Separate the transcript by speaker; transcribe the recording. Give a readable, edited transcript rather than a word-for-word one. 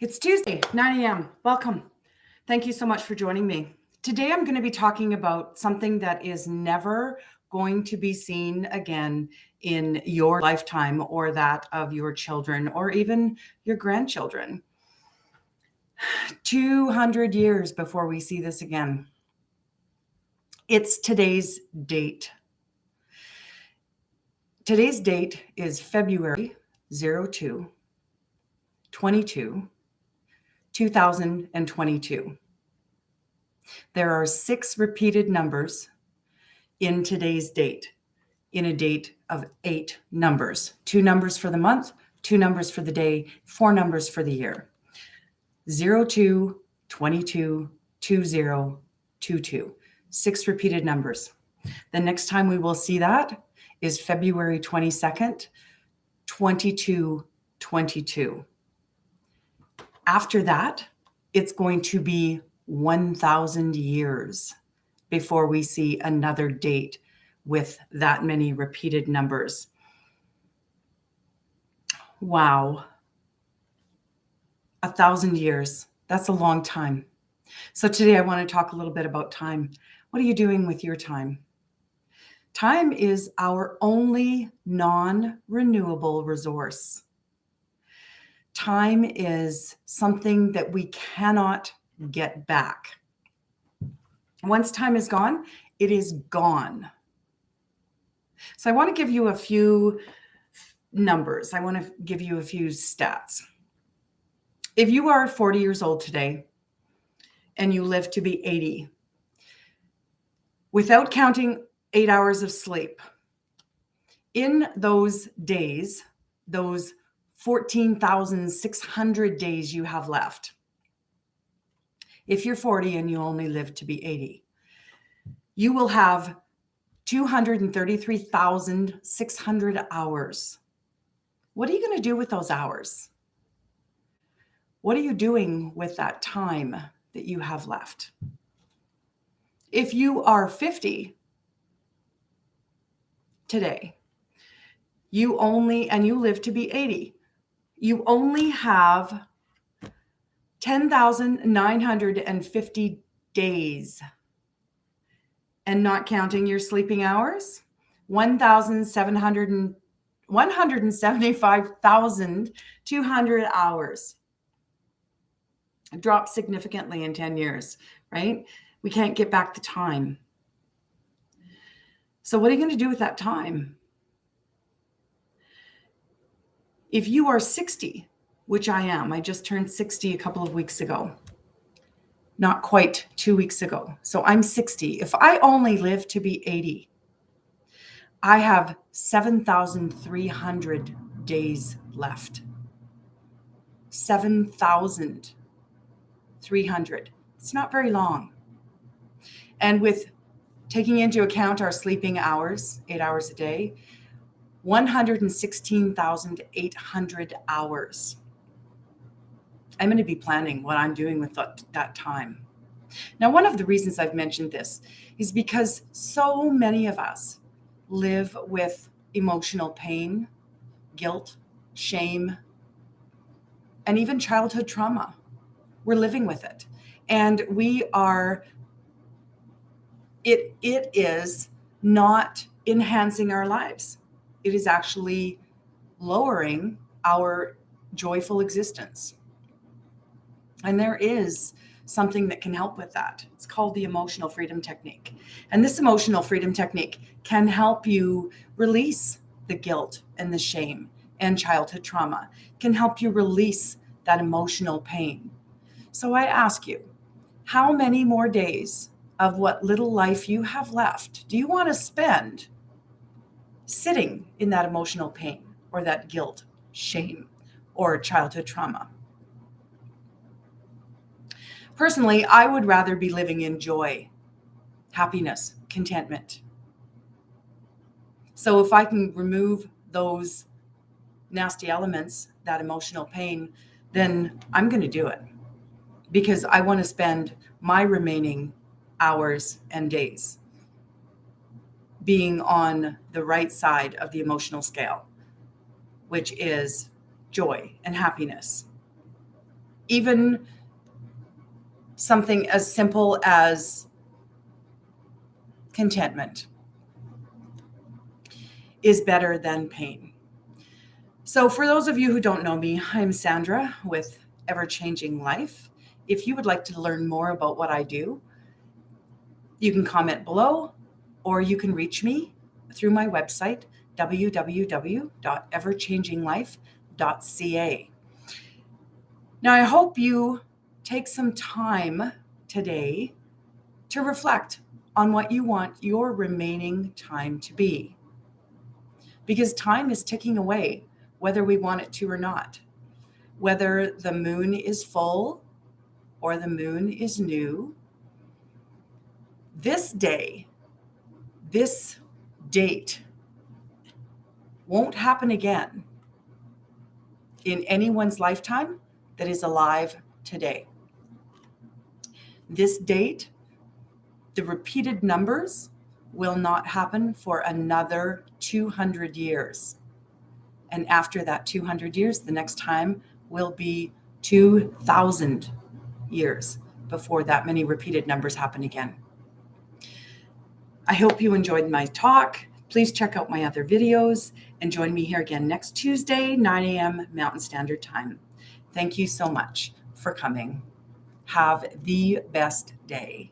Speaker 1: It's Tuesday, 9 a.m. Welcome. Thank you so much for joining me. Today, I'm going to be talking about something that is never going to be seen again in your lifetime or that of your children or even your grandchildren. 200 years before we see this again. It's today's date. Today's date is February 02, 2022. There are 6 repeated numbers in today's date, in a date of 8 numbers. 2 numbers for the month, 2 numbers for the day, 4 numbers for the year. 02, 22, 20, 22. 6 repeated numbers. The next time we will see that is February 22nd, 2222. After that, it's going to be 1,000 years before we see another date with that many repeated numbers. Wow. 1,000 years. That's a long time. So today I want to talk a little bit about time. What are you doing with your time? Time is our only non-renewable resource. Time is something that we cannot get back. Once time is gone, it is gone. So I want to give you a few numbers. I want to give you a few stats. If you are 40 years old today and you live to be 80, without counting 8 hours of sleep, in those days, those 14,600 days you have left, if you're 40 and you only live to be 80, you will have 233,600 hours. What are you going to do with those hours? What are you doing with that time that you have left? If you are 50 today, you live to be 80, you only have 10,950 days. And not counting your sleeping hours, 175,200 hours. It dropped significantly in 10 years, right? We can't get back the time. So what are you going to do with that time? If you are 60, which I am, I just turned 60 a couple of weeks ago. Not quite 2 weeks ago. So I'm 60. If I only live to be 80, I have 7,300 days left. 7,300. It's not very long. And with taking into account our sleeping hours, 8 hours a day, 116,800 hours. I'm going to be planning what I'm doing with that time. Now, one of the reasons I've mentioned this is because so many of us live with emotional pain, guilt, shame, and even childhood trauma. We're living with it. And it is not enhancing our lives. It is actually lowering our joyful existence. And there is something that can help with that. It's called the emotional freedom technique. And this emotional freedom technique can help you release the guilt and the shame and childhood trauma, can help you release that emotional pain. So I ask you, how many more days of what little life you have left do you want to spend sitting in that emotional pain or that guilt, shame, or childhood trauma? Personally, I would rather be living in joy, happiness, contentment. So if I can remove those nasty elements, that emotional pain, then I'm going to do it because I want to spend my remaining hours and days being on the right side of the emotional scale, which is joy and happiness. even something as simple as contentment is better than pain. So for those of you who don't know me, I'm Sandra with Ever Changing Life. If you would like to learn more about what I do, you can comment below, or you can reach me through my website, www.everchanginglife.ca. Now, I hope you take some time today to reflect on what you want your remaining time to be. Because time is ticking away, whether we want it to or not. Whether the moon is full or the moon is new, this day, this date won't happen again in anyone's lifetime that is alive today. This date, the repeated numbers will not happen for another 200 years. And after that 200 years, the next time will be 2,000 years before that many repeated numbers happen again. I hope you enjoyed my talk. Please check out my other videos and join me here again next Tuesday, 9 a.m. Mountain Standard Time. Thank you so much for coming. Have the best day.